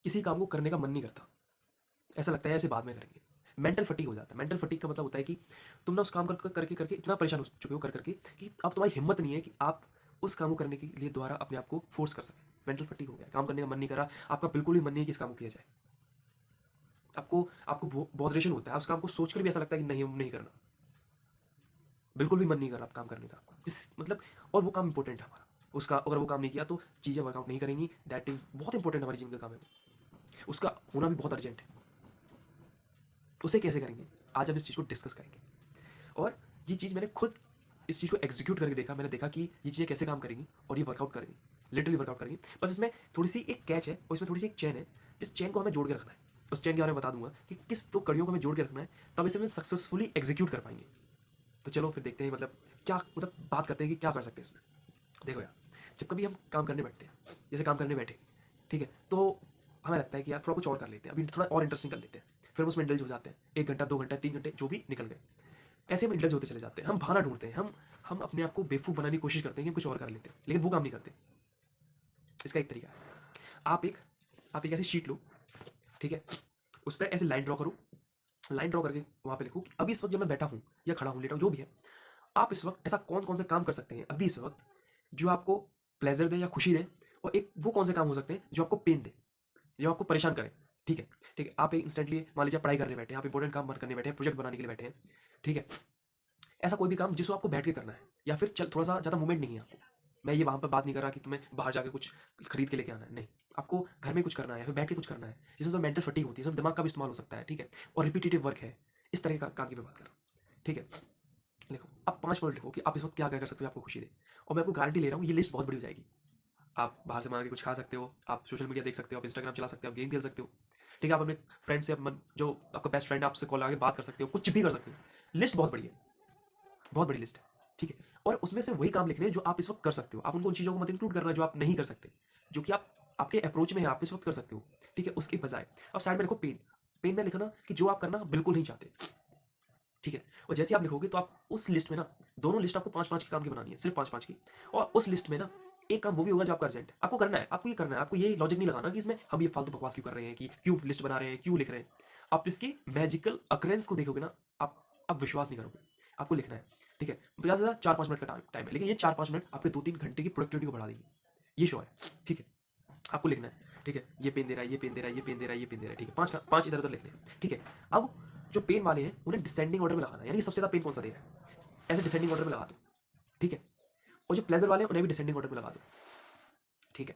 किसी काम को करने का मन नहीं करता, ऐसा लगता है ऐसे बाद में करेंगे। मेंटल फटीग हो जाता है। मेंटल फटीग का मतलब होता है कि तुम ना उस काम करके करके इतना परेशान हो चुके हो करके कि अब तुम्हारी हिम्मत नहीं है कि आप उस काम को करने के लिए दोबारा अपने आप को फोर्स कर सकें। मेंटल फटीग हो गया, काम करने का मन नहीं कर रहा, आपका बिल्कुल भी मन नहीं है कि इस काम को किया जाए। आपको आपको बॉदरेशन होता है, उस काम को सोचकर भी ऐसा लगता है कि नहीं नहीं करना, बिल्कुल भी मन नहीं कर रहा काम करने का इस मतलब। और वो काम इंपॉर्टेंट है हमारा, उसका अगर वो काम नहीं किया तो चीज़ें वर्कआउट नहीं करेंगी। दैट इज बहुत इंपॉर्टेंट हमारी जीवन का काम है, उसका होना भी बहुत अर्जेंट है। उसे कैसे करेंगे, आज हम इस चीज़ को डिस्कस करेंगे। और ये चीज़ मैंने खुद इस चीज़ को एग्जीक्यूट करके देखा, मैंने देखा कि ये चीज़ें कैसे काम करेंगी और ये वर्कआउट करेंगी, लिटरली वर्कआउट करेंगी। बस इसमें थोड़ी सी एक कैच है और इसमें थोड़ी सी एक चेन है, जिस चेन को हमें जोड़ के रखना है। उस चेन के बारे में बता दूंगा कि किस दो कड़ियों को हमें जोड़ के रखना है, तब इसे हम सक्सेसफुली एग्जीक्यूट कर पाएंगे। तो चलो फिर देखते हैं, मतलब क्या मतलब बात करते हैं कि क्या कर सकते हैं इसमें। देखो यार, जब कभी हम काम करने बैठते हैं, जैसे काम करने बैठे, ठीक है, तो हमें लगता है कि यार थोड़ा कुछ और कर लेते हैं, अभी थोड़ा और इंटरेस्टिंग कर लेते हैं। फिर हम उसमें इंडल्ज हो जाते हैं, 1 घंटा 2 घंटा 3 घंटे जो भी निकल गए, ऐसे हम इंडल्ज होते चले जाते हैं। हम बहाना ढूंढते हैं, हम अपने आप को बेवकूफ़ बनाने की कोशिश करते हैं कि हम कुछ और कर लेते हैं, लेकिन वो काम नहीं करते। इसका एक तरीका है, आप एक आप एक ऐसी शीट लो, ठीक है, उस पर ऐसे लाइन ड्रॉ करो। लाइन ड्रॉ करके वहाँ पे लिखो कि अभी इस वक्त जब मैं बैठा हूँ या खड़ा हूँ, लेटा हूँ, जो भी है, आप इस वक्त ऐसा कौन कौन से काम कर सकते हैं अभी इस वक्त जो आपको प्लेजर दे या खुशी दे, और एक वो कौन से काम हो सकते हैं जो आपको पेन दे, जो आपको परेशान करें। ठीक है, ठीक है, आप एक इंस्टेंटली मान लीजिए पढ़ाई करने बैठे हैं, आप इंपॉर्टेंट काम करने बैठे हैं, प्रोजेक्ट बनाने के लिए बैठे हैं, ठीक है, ऐसा कोई भी काम जिसको आपको बैठ के करना है, या फिर चल थोड़ा सा ज़्यादा मूवमेंट नहीं है आपको। मैं ये वहाँ पर बात नहीं कर रहा कि तुम्हें बाहर जाकर कुछ खरीद के लेके आना है, नहीं, आपको घर में कुछ करना है या फिर बैठ के कुछ करना है, जिसमें तो मेंटल फटीग होती है, इसमें दिमाग का भी इस्तेमाल हो सकता है, ठीक है, और रिपीटेटिव वर्क है, इस तरह का काम की मैं बात कर रहा हूँ। ठीक है, लिखो, आप 5 मिनट लिखो कि आप इस वक्त क्या क्या कर सकते हो आपको खुशी दे, और मैं आपको गारंटी ले रहा हूँ ये लिस्ट बहुत बड़ी हो जाएगी। आप बाहर से मंगा के कुछ खा सकते हो, आप सोशल मीडिया देख सकते हो, आप इंस्टाग्राम चला सकते हो, आप गेम खेल सकते हो, ठीक है, आप अपने फ्रेंड से जो आपका बेस्ट फ्रेंड है आपसे कॉल आके बात कर सकते हो, कुछ भी कर सकते हो। लिस्ट बहुत बड़ी है, बहुत बड़ी लिस्ट है, ठीक है, और उसमें से वही काम लिखने हैं जो आप इस वक्त कर सकते हो। आप उनको उन चीज़ों को मत इंक्लूड करना जो आप नहीं कर सकते, जो कि आप आपके अप्रोच में है, आप इस वक्त कर सकते हो, ठीक है, उसके बजाय अब साइड में लिखो पेन। पेन में लिखना कि जो आप करना बिल्कुल नहीं चाहते, ठीक है, और जैसे आप लिखोगे तो आप उस लिस्ट में ना, दोनों लिस्ट आपको 5-5 के काम की बनानी है, सिर्फ 5-5 की, और उस लिस्ट में ना एक काम वो भी होगा जो आपका अर्जेंट है, आपको करना है, आपको ये करना है, आपको ये लॉजिक नहीं लगाना कि इसमें हम ये फालतू बकवास क्यों कर रहे हैं, कि क्यों लिस्ट बना रहे हैं, क्यों लिख रहे हैं। आप इसकी मैजिकल अकरेंस को देखोगे ना, आप विश्वास नहीं करोगे। आपको लिखना है, ठीक है, ज़्यादा से ज़्यादा 4-5 मिनट का टाइम है, लेकिन ये 4-5 मिनट आपके 2-3 घंटे की प्रोडक्टिविटी को बढ़ा देगी, ये शो है, ठीक है। आपको लिखना है, ठीक है, ये पेन दे रहा है, ये पेन दे रहा है, ये पेन दे रहा है, ये पेन दे रहा है, ठीक है, 5 इधर उधर लिखने हैं, ठीक है। अब जो पेन वाले हैं उन्हें डिसेंडिंग ऑर्डर में लगाना है, यानी कि सबसे ज़्यादा पेन कौन सा दे रहा है, ऐसे डिसेंडिंग ऑर्डर में लगा दो, ठीक है, और जो प्लेजर वाले हैं उन्हें भी डिसेंडिंग ऑर्डर में लगा दो, ठीक है।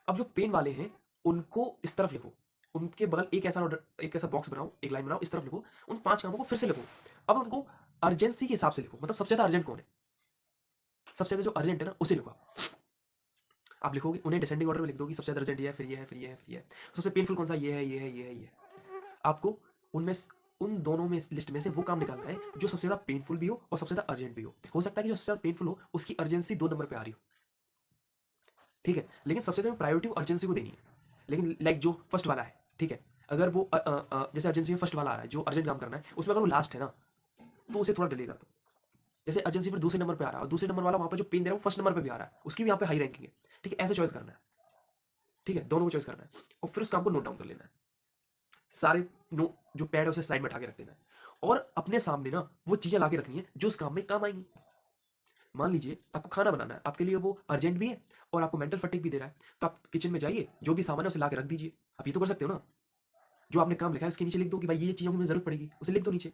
अब जो पेन वाले हैं उनको इस तरफ लिखो, उनके बगल एक ऐसा बॉक्स बनाओ, एक लाइन बनाओ, इस तरफ लिखो, उन 5 कामों को फिर से लिखो। अब उनको अर्जेंसी के हिसाब से लिखो, मतलब सबसे ज़्यादा अर्जेंट कौन है, सबसे ज़्यादा जो अर्जेंट है ना उसे लिखो। आप लिखोगे, उन्हें डिसेंडिंग ऑर्डर में लिख दोगे, सबसे ज़्यादा अर्जेंट ये है, फिर ये है, फिर ये है, फिर ये है, सबसे पेनफुल कौन सा, ये है, ये है, ये है, ये है। आपको उनमें उन दोनों में लिस्ट में से वो काम निकालना है जो सबसे ज़्यादा पेनफुल भी हो और सबसे ज़्यादा अर्जेंट भी हो सकता है कि जो सबसे ज़्यादा पेनफुल हो उसकी अर्जेंसी 2 नंबर पे आ रही हो, ठीक है, लेकिन सबसे ज़्यादा प्रायोरिटी अर्जेंसी को देनी है। लेकिन लाइक जो फर्स्ट वाला है, ठीक है, अगर वो जैसे अर्जेंसी में फर्स्ट वाला आ रहा है जो अर्जेंट काम करना है, उसमें अगर वो लास्ट है ना तो उसे थोड़ा डिले कर दो। जैसे अर्जेंसी फिर दूसरे नंबर पे आ रहा है और दूसरे नंबर वाला वहाँ पर जो पेन दे रहा है वो फर्स्ट नंबर पे भी आ रहा है, उसकी भी यहाँ पे हाई रैंकिंग है, ठीक है, ऐसे चॉइस करना है, ठीक है, दोनों को चॉइस करना है और फिर उस काम को नोट डाउन कर लेना है। सारे नो जो पैड है उसे साइड में उठा के रख देना है और अपने सामने ना वो चीज़ें ला के रखनी है जो उस काम में काम आएंगी। मान लीजिए आपको खाना बनाना है, आपके लिए वो अर्जेंट भी है और आपको मेंटल फटीग भी दे रहा है, तो आप किचन में जाइए, जो भी सामान है उसे ला के रख दीजिए। आप ये तो कर सकते हो ना, जो आपने काम लिखा है उसके नीचे लिख दो कि भाई ये चीज़ों की मुझे जरूरत पड़ेगी, उसे लिख दो नीचे,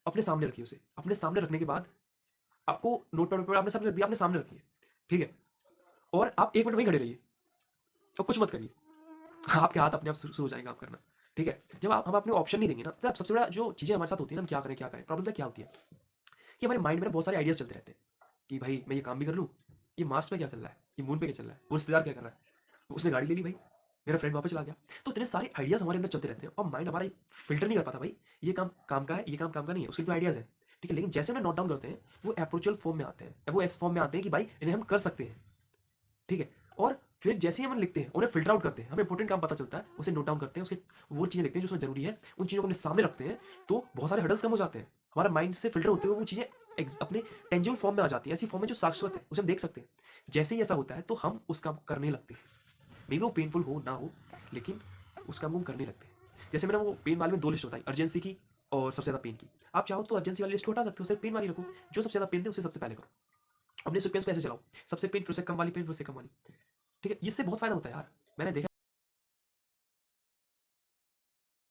अपने सामने रखिए उसे। अपने सामने रखने के बाद आपको नोट पैड पर आपने सामने रख दिया, आपने सामने रखिए, ठीक है, और आप 1 मिनट वहीं खड़े रहिए और कुछ मत करिए, आपके हाथ अपने आप शुरू हो जाएगा आप करना, ठीक है। जब हम अपने ऑप्शन नहीं देंगे ना, तो सबसे बड़ा जो चीज़ें हमारे साथ होती है ना, हम क्या करें, प्रॉब्लम क्या होती है कि हमारे माइंड में बहुत सारे आइडियाज चलते रहते हैं कि भाई मैं ये काम भी कर लूँ, ये मार्स पे क्या चल रहा है, ये मून पे क्या चल रहा है, वो रिश्तेदार क्या कर रहा है, उसने गाड़ी ले ली भाई, मेरा फ्रेंड वापस चला गया। तो इतने सारे आइडियाज हमारे अंदर चलते रहते हैं और माइंड हमारा फिल्टर नहीं कर पाता भाई ये काम काम का है, ये काम काम का नहीं है, उसके तो आइडियाज है, ठीक है, लेकिन जैसे हम नोट डाउन करते हैं वो अप्रोचुअल फॉर्म में आते हैं, वो एस फॉर्म में आते हैं कि भाई इन्हें हम कर सकते हैं, ठीक है, और फिर जैसे ही हम लिखते हैं उन्हें फिल्टर आउट करते हैं, हमें इंपॉर्टेंट काम पता चलता है, उसे नोट डाउन करते हैं, उसके वो चीज़ें लिखते हैं जो उसमें जरूरी है, उन चीज़ों को अपने सामने रखते हैं, तो बहुत सारे हर्डल्स कम हो जाते हैं, हमारा माइंड से फिल्टर होते हुए वो चीज़ें अपने टेंजिबल फॉर्म में आ जाती है, ऐसी फॉर्म में जो शाश्वत है, उसे हम देख सकते हैं। जैसे ही ऐसा होता है तो हम उस काम को करने लगते हैं, मे बी वो पेनफुल हो ना हो, लेकिन उस काम को हम करने लगते हैं। जैसे मैंने वो पेन वाले में 2 लिस्ट बताई, अर्जेंसी की और सबसे ज़्यादा पेन की। आप चाहो तो अर्जेंसी वाली लिस्ट को हटा सकते हो, सिर्फ पेन वाली रखो। जो सबसे ज़्यादा पेन दे उसे सबसे पहले करो। अपने सीक्वेंस को ऐसे चलाओ, सबसे पेन, फिर उससे कम वाली पेन, फिर उससे कम वाली। ठीक है? इससे बहुत फ़ायदा होता है यार। मैंने देखा